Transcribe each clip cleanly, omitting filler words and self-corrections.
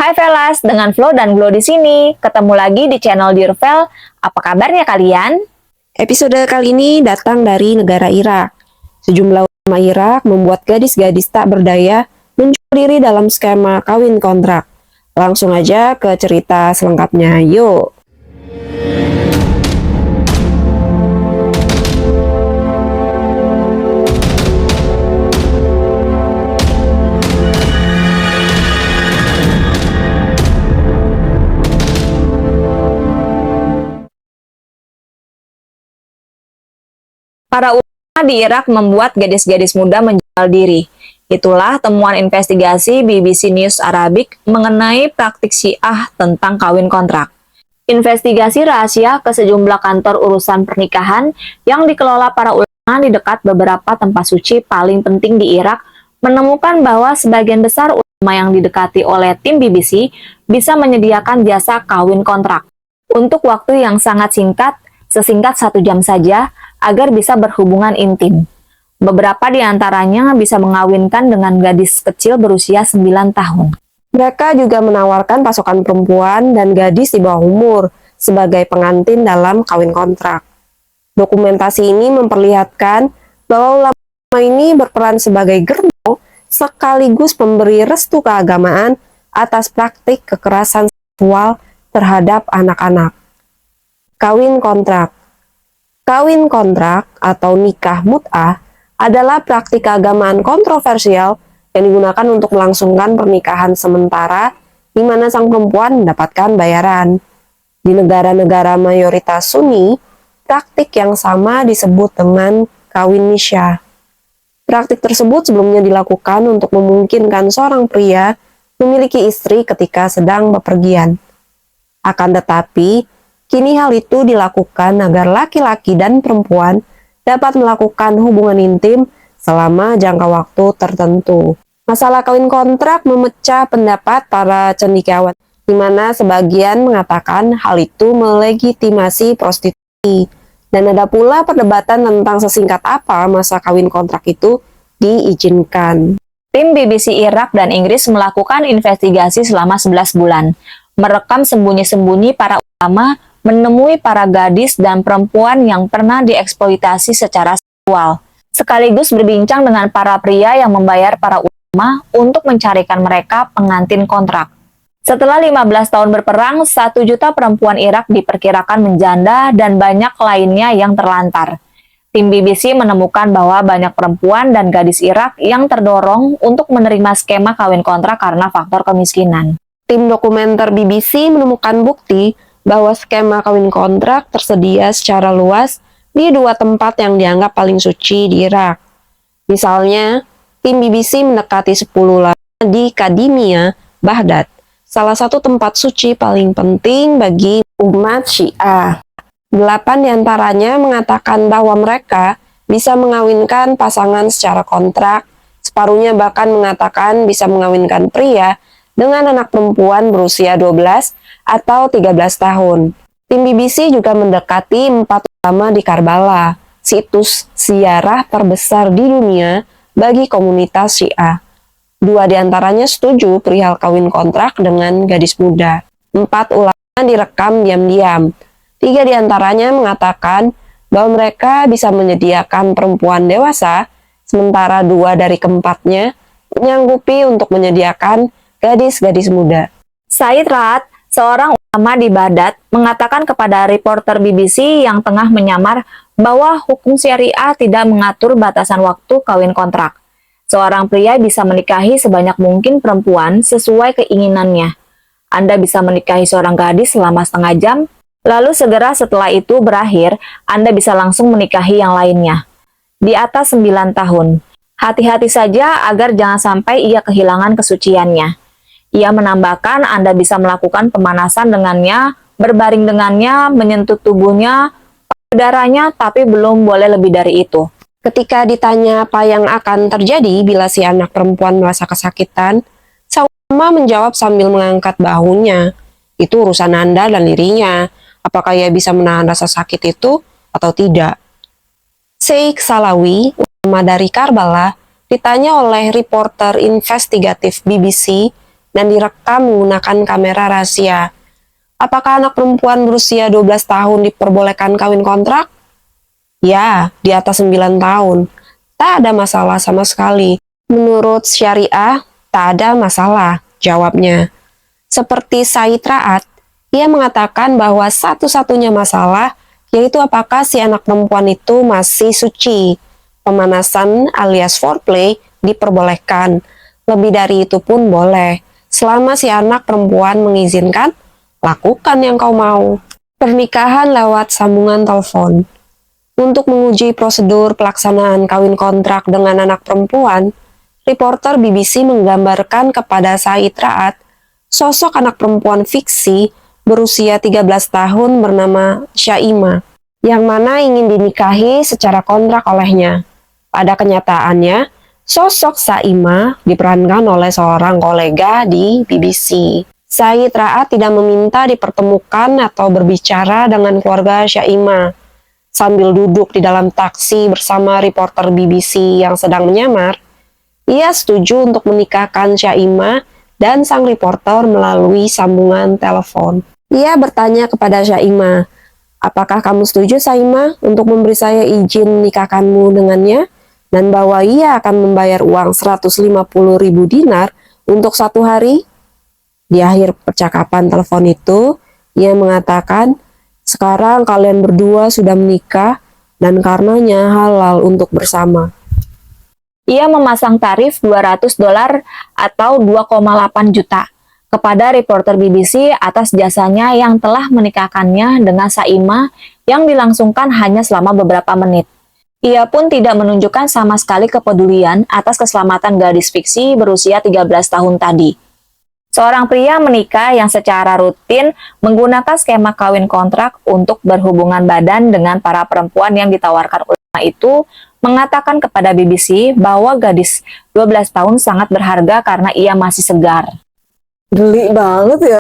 Hai Velas, dengan Flo dan Glow di sini. Ketemu lagi di channel Dear Vel. Apa kabarnya kalian? Episode kali ini datang dari negara Irak. Sejumlah ulama Irak membuat gadis-gadis tak berdaya menjual diri dalam skema kawin kontrak. Langsung aja ke cerita selengkapnya, yuk! Para ulama di Irak membuat gadis-gadis muda menjual diri. Itulah temuan investigasi BBC News Arabic mengenai praktik Syiah tentang kawin kontrak. Investigasi rahasia ke sejumlah kantor urusan pernikahan yang dikelola para ulama di dekat beberapa tempat suci paling penting di Irak menemukan bahwa sebagian besar ulama yang didekati oleh tim BBC bisa menyediakan jasa kawin kontrak untuk waktu yang sangat singkat, sesingkat 1 jam saja, agar bisa berhubungan intim. Beberapa di antaranya bisa mengawinkan dengan gadis kecil berusia 9 tahun. Mereka juga menawarkan pasukan perempuan dan gadis di bawah umur sebagai pengantin dalam kawin kontrak. Dokumentasi ini memperlihatkan bahwa ulama ini berperan sebagai gerbong sekaligus pemberi restu keagamaan atas praktik kekerasan seksual terhadap anak-anak. Kawin kontrak. Kawin kontrak atau nikah mut'ah adalah praktik keagamaan kontroversial yang digunakan untuk melangsungkan pernikahan sementara di mana sang perempuan mendapatkan bayaran. Di negara-negara mayoritas Sunni, praktik yang sama disebut dengan kawin nisyah. Praktik tersebut sebelumnya dilakukan untuk memungkinkan seorang pria memiliki istri ketika sedang bepergian. Akan tetapi, kini hal itu dilakukan agar laki-laki dan perempuan dapat melakukan hubungan intim selama jangka waktu tertentu. Masalah kawin kontrak memecah pendapat para cendekiawan, di mana sebagian mengatakan hal itu melegitimasi prostitusi. Dan ada pula perdebatan tentang sesingkat apa masa kawin kontrak itu diizinkan. Tim BBC Irak dan Inggris melakukan investigasi selama 11 bulan, merekam sembunyi-sembunyi para ulama, menemui para gadis dan perempuan yang pernah dieksploitasi secara seksual, sekaligus berbincang dengan para pria yang membayar para ulama untuk mencarikan mereka pengantin kontrak. Setelah 15 tahun berperang, 1 juta perempuan Irak diperkirakan menjanda dan banyak lainnya yang terlantar. Tim BBC menemukan bahwa banyak perempuan dan gadis Irak yang terdorong untuk menerima skema kawin kontrak karena faktor kemiskinan. Tim dokumenter BBC menemukan bukti bahwa skema kawin kontrak tersedia secara luas di 2 tempat yang dianggap paling suci di Irak. Misalnya, tim BBC mendekati 10 lama di Kadimia, Baghdad, salah satu tempat suci paling penting bagi umat Syiah. 8 diantaranya mengatakan bahwa mereka bisa mengawinkan pasangan secara kontrak, separuhnya bahkan mengatakan bisa mengawinkan pria dengan anak perempuan berusia 12 atau 13 tahun. Tim BBC juga mendekati 4 ulama di Karbala, situs ziarah terbesar di dunia bagi komunitas Syiah. 2 diantaranya setuju perihal kawin kontrak dengan gadis muda. 4 ulama direkam diam-diam. 3 diantaranya mengatakan bahwa mereka bisa menyediakan perempuan dewasa, sementara 2 dari keempatnya menyanggupi untuk menyediakan gadis-gadis muda. Said Raad, seorang ulama di Baghdad, mengatakan kepada reporter BBC yang tengah menyamar bahwa hukum syariah tidak mengatur batasan waktu kawin kontrak. Seorang pria bisa menikahi sebanyak mungkin perempuan sesuai keinginannya. Anda bisa menikahi seorang gadis selama setengah jam, lalu segera setelah itu berakhir, Anda bisa langsung menikahi yang lainnya. Di atas 9 tahun. Hati-hati saja agar jangan sampai ia kehilangan kesuciannya. Ia menambahkan Anda bisa melakukan pemanasan dengannya, berbaring dengannya, menyentuh tubuhnya, udaranya, tapi belum boleh lebih dari itu. Ketika ditanya apa yang akan terjadi bila si anak perempuan merasa kesakitan, sang ulama menjawab sambil mengangkat bahunya. Itu urusan Anda dan dirinya. Apakah ia bisa menahan rasa sakit itu atau tidak? Sheikh Salawi, ulama dari Karbala, ditanya oleh reporter investigatif BBC dan direkam menggunakan kamera rahasia. Apakah anak perempuan berusia 12 tahun diperbolehkan kawin kontrak? Ya, di atas 9 tahun. Tak ada masalah sama sekali. Menurut syariah, tak ada masalah, jawabnya. Seperti Said Ra'ad, ia mengatakan bahwa satu-satunya masalah yaitu apakah si anak perempuan itu masih suci. Pemanasan alias foreplay diperbolehkan. Lebih dari itu pun boleh. Selama si anak perempuan mengizinkan, lakukan yang kau mau. Pernikahan lewat sambungan telepon. Untuk menguji prosedur pelaksanaan kawin kontrak dengan anak perempuan, reporter BBC menggambarkan kepada Said Ra'ad sosok anak perempuan fiksi berusia 13 tahun bernama Syaimah, yang mana ingin dinikahi secara kontrak olehnya. Pada kenyataannya, sosok Syaimah diperankan oleh seorang kolega di BBC. Said Ra'ad tidak meminta dipertemukan atau berbicara dengan keluarga Syaimah. Sambil duduk di dalam taksi bersama reporter BBC yang sedang menyamar, ia setuju untuk menikahkan Syaimah dan sang reporter melalui sambungan telepon. Ia bertanya kepada Syaimah, apakah kamu setuju Syaimah untuk memberi saya izin menikahkanmu dengannya? Dan bahwa ia akan membayar uang 150.000 dinar untuk 1 hari? Di akhir percakapan telepon itu, ia mengatakan, sekarang kalian berdua sudah menikah dan karenanya halal untuk bersama. Ia memasang tarif $200 atau 2,8 juta kepada reporter BBC atas jasanya yang telah menikahkannya dengan Syaimah yang dilangsungkan hanya selama beberapa menit. Ia pun tidak menunjukkan sama sekali kepedulian atas keselamatan gadis fiksi berusia 13 tahun tadi. Seorang pria menikah yang secara rutin menggunakan skema kawin kontrak untuk berhubungan badan dengan para perempuan yang ditawarkan ulama itu mengatakan kepada BBC bahwa gadis 12 tahun sangat berharga karena ia masih segar. Geli banget ya.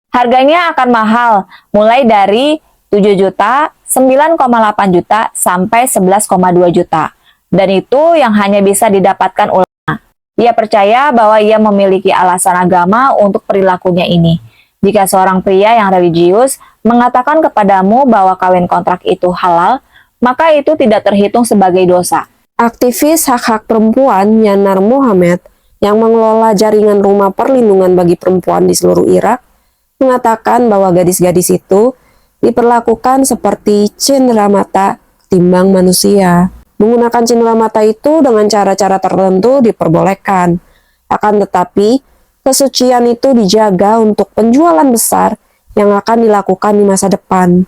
Harganya akan mahal, mulai dari 7 juta, 9,8 juta, sampai 11,2 juta. Dan itu yang hanya bisa didapatkan ulama. Ia percaya bahwa ia memiliki alasan agama untuk perilakunya ini. Jika seorang pria yang religius mengatakan kepadamu bahwa kawin kontrak itu halal, maka itu tidak terhitung sebagai dosa. Aktivis hak-hak perempuan Yanar Mohammed yang mengelola jaringan rumah perlindungan bagi perempuan di seluruh Irak mengatakan bahwa gadis-gadis itu diperlakukan seperti cenderamata ketimbang manusia. Menggunakan cenderamata itu dengan cara-cara tertentu diperbolehkan. Akan tetapi, kesucian itu dijaga untuk penjualan besar yang akan dilakukan di masa depan.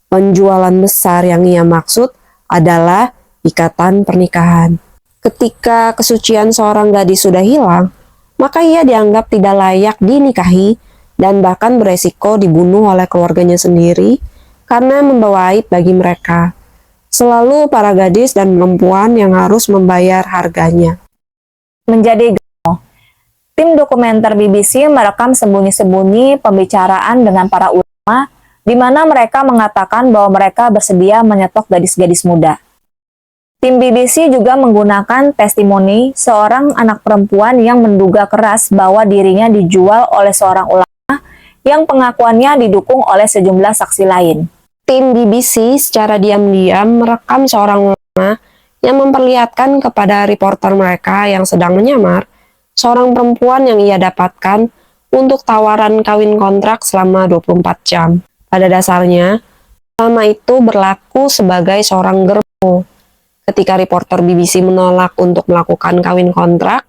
Penjualan besar yang ia maksud adalah ikatan pernikahan. Ketika kesucian seorang gadis sudah hilang, maka ia dianggap tidak layak dinikahi dan bahkan beresiko dibunuh oleh keluarganya sendiri karena membawa aib bagi mereka. Selalu para gadis dan perempuan yang harus membayar harganya. Menjadi gemo. Tim dokumenter BBC merekam sembunyi-sembunyi pembicaraan dengan para ulama di mana mereka mengatakan bahwa mereka bersedia menyetok gadis-gadis muda. Tim BBC juga menggunakan testimoni seorang anak perempuan yang menduga keras bahwa dirinya dijual oleh seorang ulama yang pengakuannya didukung oleh sejumlah saksi lain. Tim BBC secara diam-diam merekam seorang ulama yang memperlihatkan kepada reporter mereka yang sedang menyamar seorang perempuan yang ia dapatkan untuk tawaran kawin kontrak selama 24 jam. Pada dasarnya, ulama itu berlaku sebagai seorang germo. Ketika reporter BBC menolak untuk melakukan kawin kontrak,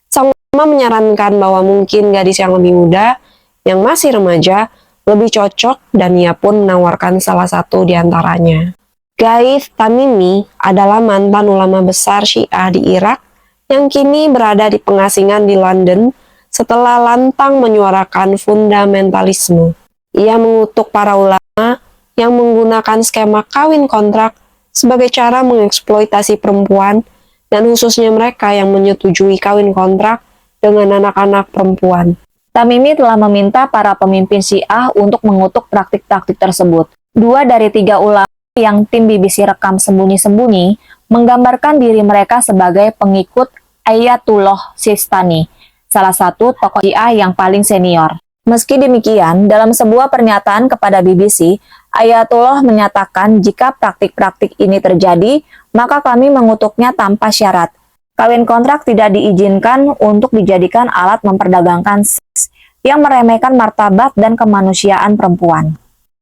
sang ulama menyarankan bahwa mungkin gadis yang lebih muda, yang masih remaja, lebih cocok dan ia pun menawarkan salah satu di antaranya. Ghaith Tamimi adalah mantan ulama besar Syiah di Irak yang kini berada di pengasingan di London setelah lantang menyuarakan fundamentalisme. Ia mengutuk para ulama yang menggunakan skema kawin kontrak sebagai cara mengeksploitasi perempuan dan khususnya mereka yang menyetujui kawin kontrak dengan anak-anak perempuan. Tamimi telah meminta para pemimpin Syiah untuk mengutuk praktik-praktik tersebut. 2 dari 3 ulama yang tim BBC rekam sembunyi-sembunyi menggambarkan diri mereka sebagai pengikut Ayatullah Sistani salah satu tokoh Syiah yang paling senior. Meski demikian, dalam sebuah pernyataan kepada BBC, Ayatullah menyatakan jika praktik-praktik ini terjadi, maka kami mengutuknya tanpa syarat. Kawin kontrak tidak diizinkan untuk dijadikan alat memperdagangkan seks yang meremehkan martabat dan kemanusiaan perempuan.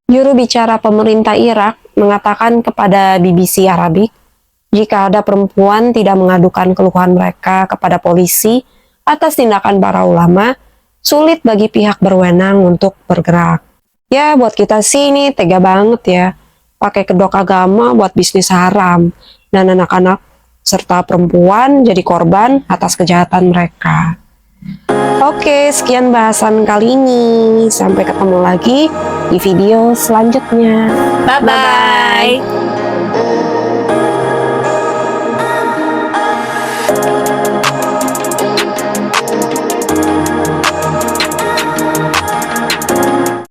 Juru bicara pemerintah Irak mengatakan kepada BBC Arabic, jika ada perempuan tidak mengadukan keluhan mereka kepada polisi atas tindakan para ulama, sulit bagi pihak berwenang untuk bergerak. Ya, buat kita sih ini tega banget ya. Pakai kedok agama buat bisnis haram. Dan anak-anak serta perempuan jadi korban atas kejahatan mereka. Oke, sekian bahasan kali ini. Sampai ketemu lagi di video selanjutnya. Bye-bye!